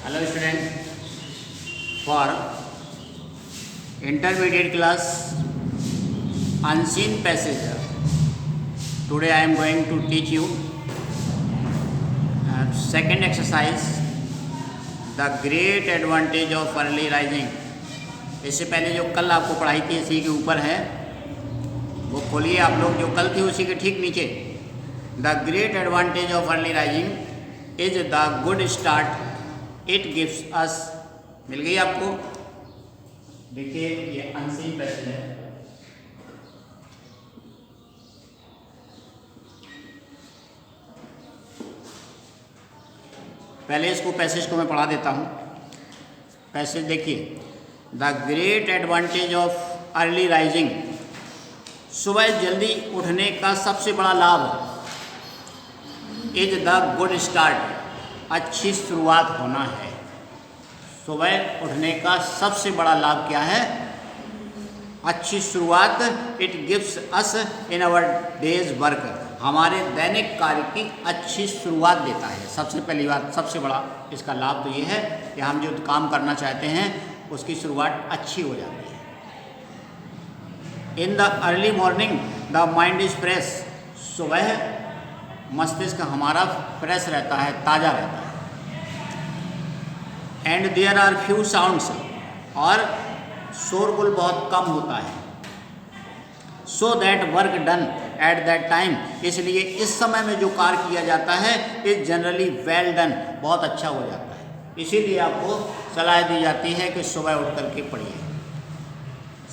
Hello student, for intermediate class unseen passage, today I am going to teach you second exercise, the great advantage of early rising. इससे पहले जो कल आपको पढ़ाई थी इसी के ऊपर है, वो खोलिए आप लोग। जो कल थी उसी के ठीक नीचे, the great advantage of early rising is the good start it gives us. मिल गई आपको? देखिए ये अनसीन पैसेज है। पहले इसको पैसेज को मैं पढ़ा देता हूँ। पैसेज देखिए, the great advantage of early rising, सुबह जल्दी उठने का सबसे बड़ा लाभ, इज द गुड स्टार्ट, अच्छी शुरुआत होना है। सुबह उठने का सबसे बड़ा लाभ क्या है? अच्छी शुरुआत। It gives us in our days work, हमारे दैनिक कार्य की अच्छी शुरुआत देता है। सबसे पहली बात, सबसे बड़ा इसका लाभ तो ये है कि हम जो काम करना चाहते हैं उसकी शुरुआत अच्छी हो जाती है। In the early morning the mind is fresh, सुबह मस्तिष्क हमारा फ्रेश रहता है, ताज़ा रहता है। And there are few sounds, और शोरगुल बहुत कम होता है। So that work done at that time, इसलिए इस समय में जो कार्य किया जाता है इज जनरली वेल डन, बहुत अच्छा हो जाता है। इसीलिए आपको सलाह दी जाती है कि सुबह उठ करके पढ़िए।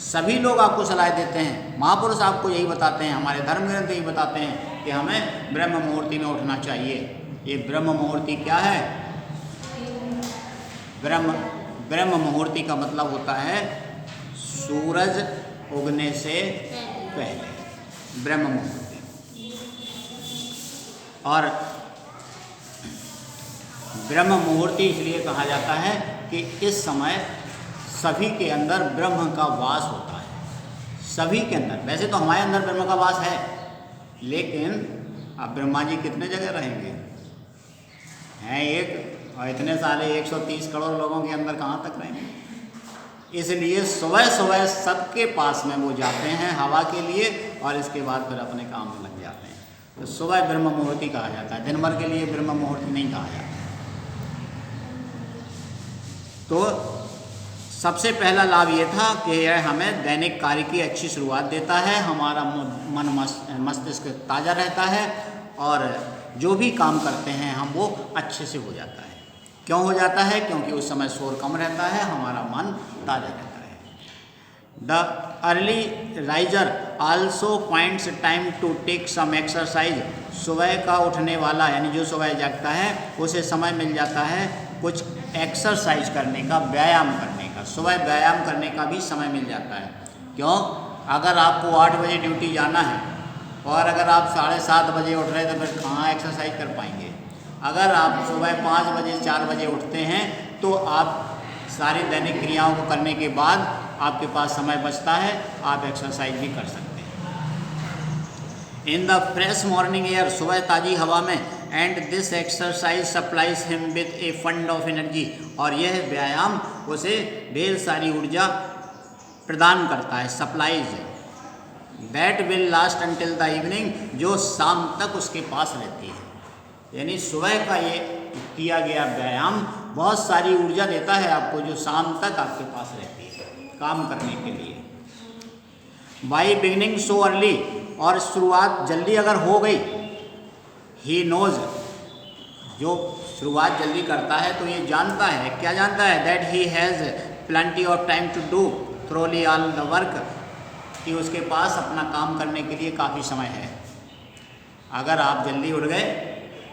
सभी लोग आपको सलाह देते हैं, महापुरुष आपको यही बताते हैं, हमारे धर्म ग्रंथ यही बताते हैं कि हमें ब्रह्म मुहूर्ति में उठना चाहिए। ये ब्रह्म मुहूर्ति क्या है? ब्रह्म मुहूर्ति का मतलब होता है सूरज उगने से पहले, ब्रह्म मुहूर्ति। और ब्रह्म मुहूर्ति इसलिए कहा जाता है कि इस समय सभी के अंदर ब्रह्म का वास होता है। सभी के अंदर, वैसे तो हमारे अंदर ब्रह्म का वास है, लेकिन अब ब्रह्मा जी कितने जगह रहेंगे? हैं एक, और इतने सारे 130 करोड़ लोगों के अंदर कहाँ तक रहेंगे? इसलिए सुबह सुबह सबके पास में वो जाते हैं हवा के लिए, और इसके बाद फिर अपने काम में लग जाते हैं। तो सुबह ब्रह्म मुहूर्ति कहा जाता है, दिन भर के लिए ब्रह्म मुहूर्ति नहीं कहा जाता। तो सबसे पहला लाभ ये था कि यह हमें दैनिक कार्य की अच्छी शुरुआत देता है, हमारा मन मस्तिष्क ताज़ा रहता है, और जो भी काम करते हैं हम वो अच्छे से हो जाता है। क्यों हो जाता है? क्योंकि उस समय शोर कम रहता है, हमारा मन ताज़ा रहता है। The early riser also finds time to take some exercise, सुबह का उठने वाला यानी जो सुबह जागता है उसे समय मिल जाता है कुछ एक्सरसाइज करने का, व्यायाम करने का। सुबह व्यायाम करने का भी समय मिल जाता है। क्यों? अगर आपको 8 बजे ड्यूटी जाना है और अगर आप 7:30 बजे उठ रहे तो फिर कहाँ एक्सरसाइज कर पाएंगे? अगर आप सुबह 5 बजे 4 बजे उठते हैं तो आप सारी दैनिक क्रियाओं को करने के बाद आपके पास समय बचता है, आप एक्सरसाइज भी कर सकते हैं। In the fresh morning air, सुबह ताज़ी हवा में, and this exercise supplies him with A fund of energy, और यह व्यायाम उसे ढेर सारी ऊर्जा प्रदान करता है, supplies, that will last until the evening, जो शाम तक उसके पास रहती है। यानी सुबह का ये किया गया व्यायाम बहुत सारी ऊर्जा देता है आपको, जो शाम तक आपके पास रहती है काम करने के लिए। बाई बिगिनिंग सो अर्ली, और शुरुआत जल्दी अगर हो गई, ही नोज, जो शुरुआत जल्दी करता है तो ये जानता है, क्या जानता है? That he has plenty of time to do thoroughly all the work, कि उसके पास अपना काम करने के लिए काफ़ी समय है। अगर आप जल्दी उठ गए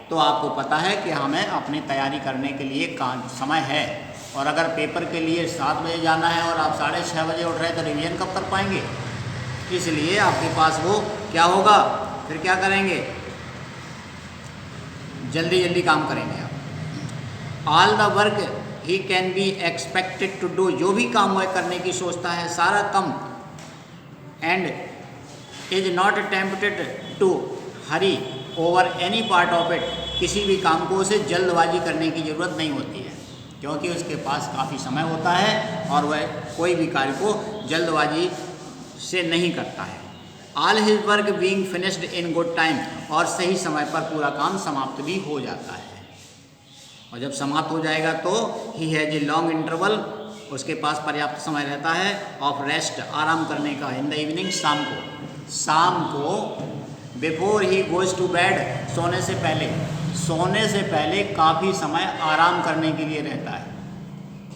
तो आपको पता है कि हमें अपनी तैयारी करने के लिए समय है। और अगर पेपर के लिए 7 बजे जाना है और आप 6:30 बजे उठ रहे हैं तो रिवीजन कब कर पाएंगे? इसलिए आपके पास वो क्या होगा, फिर क्या करेंगे? जल्दी जल्दी काम करेंगे आप। All the work he can be expected to do, जो भी काम वह करने की सोचता है सारा कम, and is not tempted to hurry over any part of it, किसी भी काम को उसे जल्दबाजी करने की ज़रूरत नहीं होती है। क्योंकि उसके पास काफ़ी समय होता है और वह कोई भी कार्य को जल्दबाजी से नहीं करता है। All his work being finished in good time, और सही समय पर पूरा काम समाप्त भी हो जाता है। और जब समाप्त हो जाएगा तो he has a long interval, उसके पास पर्याप्त समय रहता है ऑफ रेस्ट, आराम करने का, इन द इवनिंग, शाम को before he goes to bed, सोने से पहले काफ़ी समय आराम करने के लिए रहता है।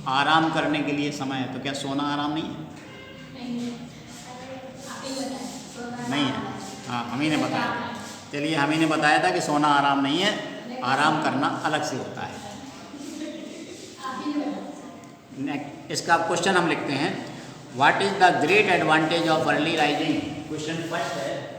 आराम करने के लिए समय है, तो क्या सोना आराम नहीं है? नहीं है। हाँ, हम ही ने बताया। चलिए, हम ही ने बताया था कि सोना आराम नहीं है, आराम करना अलग से होता है। इसका क्वेश्चन हम लिखते हैं, what is the great advantage of early rising. Question first है,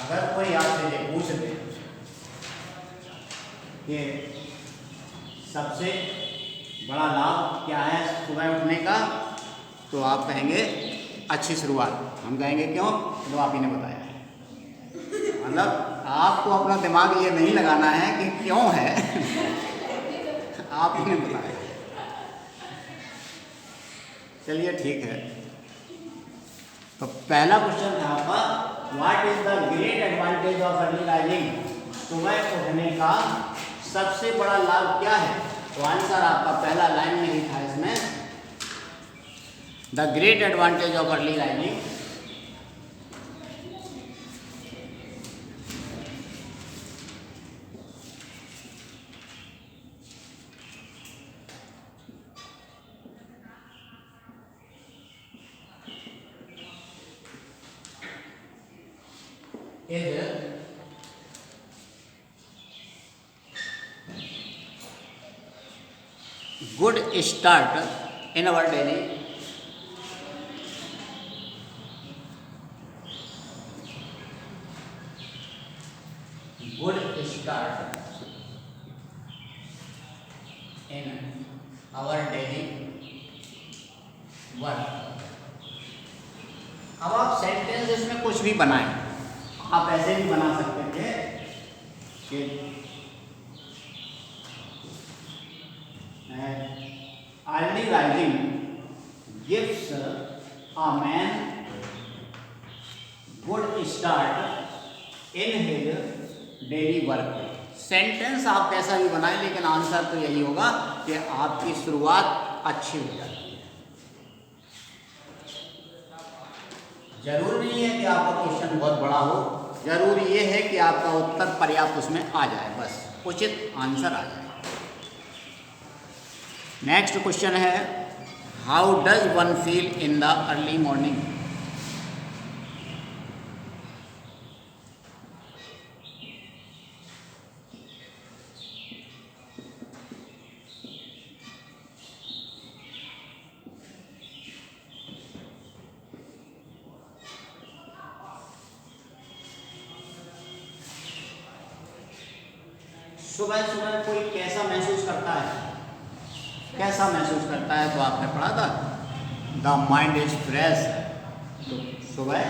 अगर कोई आपसे ये पूछ ले कि सबसे बड़ा लाभ क्या है सुबह उठने का, तो आप कहेंगे अच्छी शुरुआत। हम कहेंगे क्यों? तो आप ही ने बताया है। मतलब आपको अपना दिमाग ये नहीं लगाना है कि क्यों है, आप ही ने बताया। चलिए ठीक है, तो पहला क्वेश्चन था आपका, what is the great advantage of early rising. सुबह उठने का सबसे बड़ा लाभ क्या है? तो आंसर आपका पहला लाइन में ही था इसमें, the great advantage of early rising is good start in our daily work. अब आप सेंटेंस इसमें कुछ भी बनाएं, आप ऐसे भी बना सकते थे कि early rising gives a man good start in his daily work. Sentence आप कैसा भी बनाएं, लेकिन आंसर तो यही होगा कि आपकी शुरुआत अच्छी हो जाती है। जरूरी नहीं है कि आपका क्वेश्चन बहुत बड़ा हो, जरूरी ये है कि आपका उत्तर पर्याप्त उसमें आ जाए, बस उचित आंसर आ जाए। नेक्स्ट क्वेश्चन है, how does one feel in the early morning. सुबह सुबह कोई कैसा महसूस करता है? कैसा महसूस करता है? तो आपने पढ़ा था, द माइंड इज फ्रेश। तो सुबह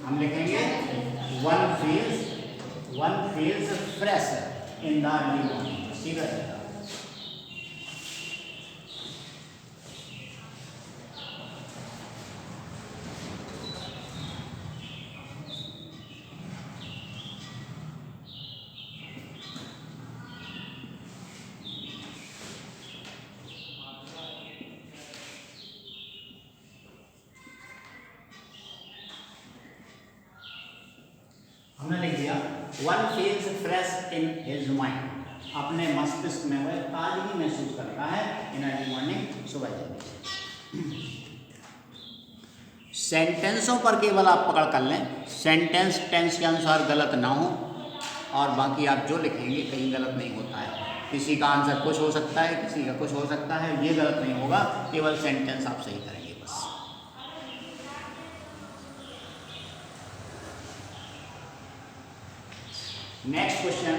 हम लिखेंगे one feels fresh in the early morning. सीधा सीधा हमने लिख दिया, one feels fresh in his mind, अपने मस्तिष्क में वह ताजगी महसूस करता है इन अर्ली मॉर्निंग, सुबह जल्दी। सेंटेंसों पर केवल आप पकड़ कर लें, सेंटेंस टेंस के अनुसार गलत ना हो, और बाकी आप जो लिखेंगे कहीं गलत नहीं होता है। किसी का आंसर कुछ हो सकता है, किसी का कुछ हो सकता है, ये गलत नहीं होगा, केवल सेंटेंस आप सही करेंगे बस। Next question,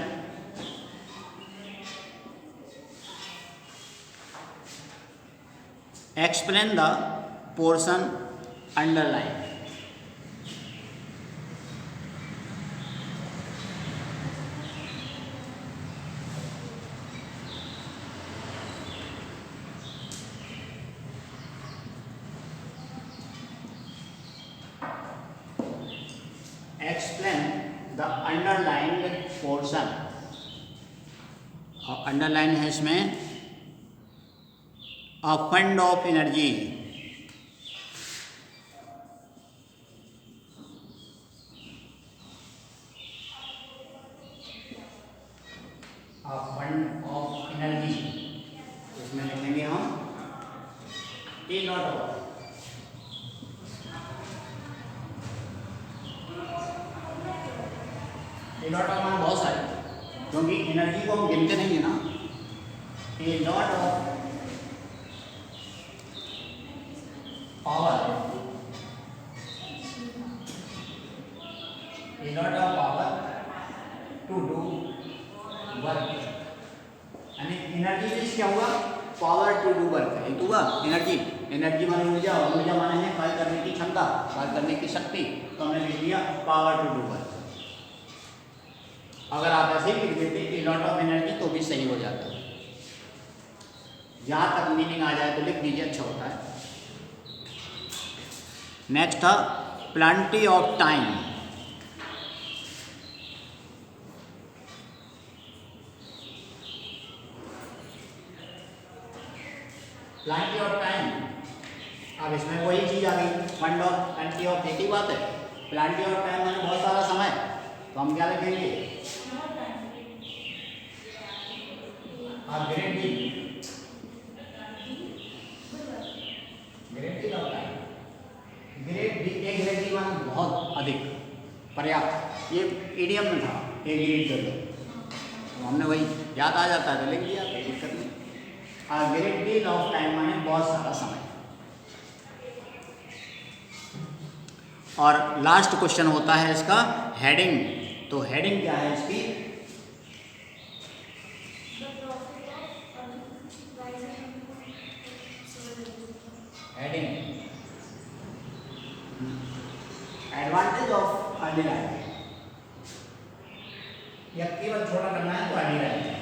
explain the portion underline. Explain the underlined portion. और अंडरलाइन है इसमें a fund of energy. A fund of energy, इसमें लिखेंगे हम a lot of. A lot of मान बहुत सारे, क्योंकि एनर्जी को हम गिनते नहीं है ना। A lot of power, a lot of power to do work, यानी एनर्जी मीन्स क्या हुआ, पावर टू डू वर्क है। एक हुआ एनर्जी, एनर्जी माने ऊर्जा, और ऊर्जा माने है कार्य करने की क्षमता, कार्य करने की शक्ति, तो हमने लिख दिया पावर टू डू वर्क। अगर आप ऐसे ही लिख देते ए लॉट ऑफ एनर्जी तो भी सही हो जाता है। जहाँ तक मीनिंग आ जाए तो लिख दीजिए, अच्छा होता है। नेक्स्ट था plenty of time. Plenty of time, अब इसमें वही चीज आ गई, फंड ऑफ प्लेंटी ऑफ, एक ही बात है। प्लेंटी ऑफ टाइम मैंने बहुत सारा समय, तो हम क्या लिखेंगे, ग्रेट डी, ग्रेट डी होता है, ग्रेट डी, एक ग्रेट डी मान बहुत अधिक, पर्याप्त, ये ईडीएम में था, एक ग्रेट कर दो, तो हमने वही याद आ जाता है तो लिख दिया, कोई दिक्कत नहीं। ग्रेट डील ऑफ टाइम माने बहुत सारा समय। और लास्ट क्वेश्चन होता है इसका हेडिंग। तो हेडिंग क्या है इसकी, heading advantage of early rising, या केवल छोटा करना है तो अर्ली राइजिंग।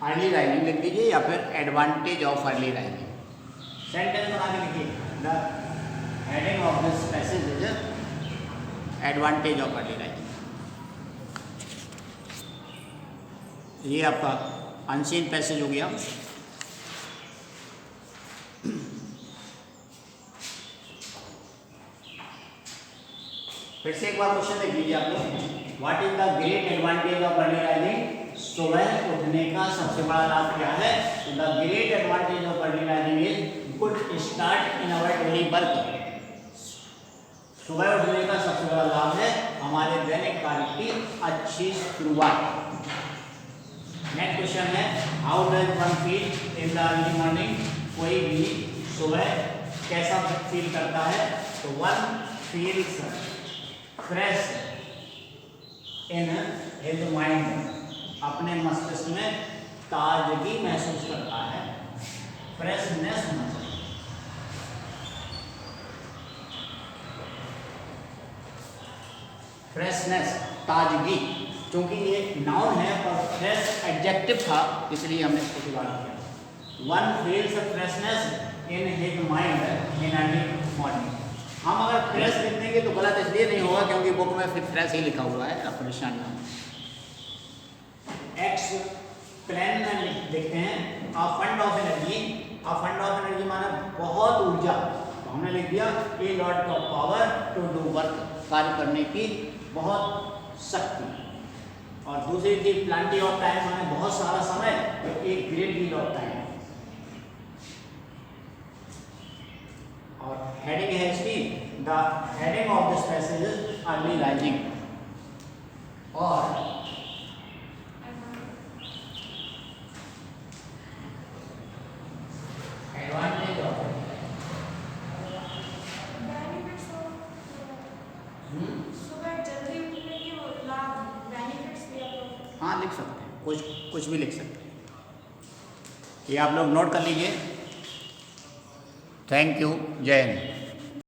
अर्ली राइजिंग लिख दीजिए या फिर advantage of early rising. Sentence बना के लिखिए, the heading of this passage is advantage of early rising. ये आपका अनसीन पैसेज हो गया। फिर से एक बार क्वेश्चन देख लीजिए आप लोग, what is the great advantage of early rising. सुबह उठने का सबसे बड़ा लाभ क्या है, the great advantage of early rising is good start in our daily work. सुबह उठने का सबसे बड़ा लाभ है हमारे दैनिक कार्य की अच्छी शुरुआत। नेक्स्ट क्वेश्चन है, how does one feel in the early morning. कोई भी सुबह कैसा फील करता है, तो one feels fresh in his mind, अपने मस्तिष्क में ताजगी महसूस करता है, फ्रेशनेस होना चाहिए। फ्रेशनेस, ताजगी, क्योंकि ये नाउन है पर फ्रेश एडजेक्टिव था, इसलिए हमने इसको जुगाड़ किया। One feels freshness in his mind in early morning. हम अगर फ्रेश लिख देंगे तो गलत इसलिए नहीं होगा क्योंकि बुक में फिर फ्रेश ही लिखा हुआ है, अब परेशान ना। एक्सप्लेन में देखते हैं, a fund of energy. A fund of energy माना बहुत ऊर्जा, तो हमने लिख दिया a lot of power to do work, कार्य करने की बहुत शक्ति। और दूसरी थी प्लेंटी ऑफ टाइम, माने बहुत सारा समय, तो एक ग्रेट डील ऑफ टाइम। और हेडिंग है इसकी, the heading of this passage is early rising. और सुबह जल्दी उठने के वो लाभ बेनिफिट्स भी आप लोग। हाँ लिख सकते हैं, कुछ कुछ भी लिख सकते हैं। ये आप लोग नोट कर लीजिए। Thank you. जय हिंद।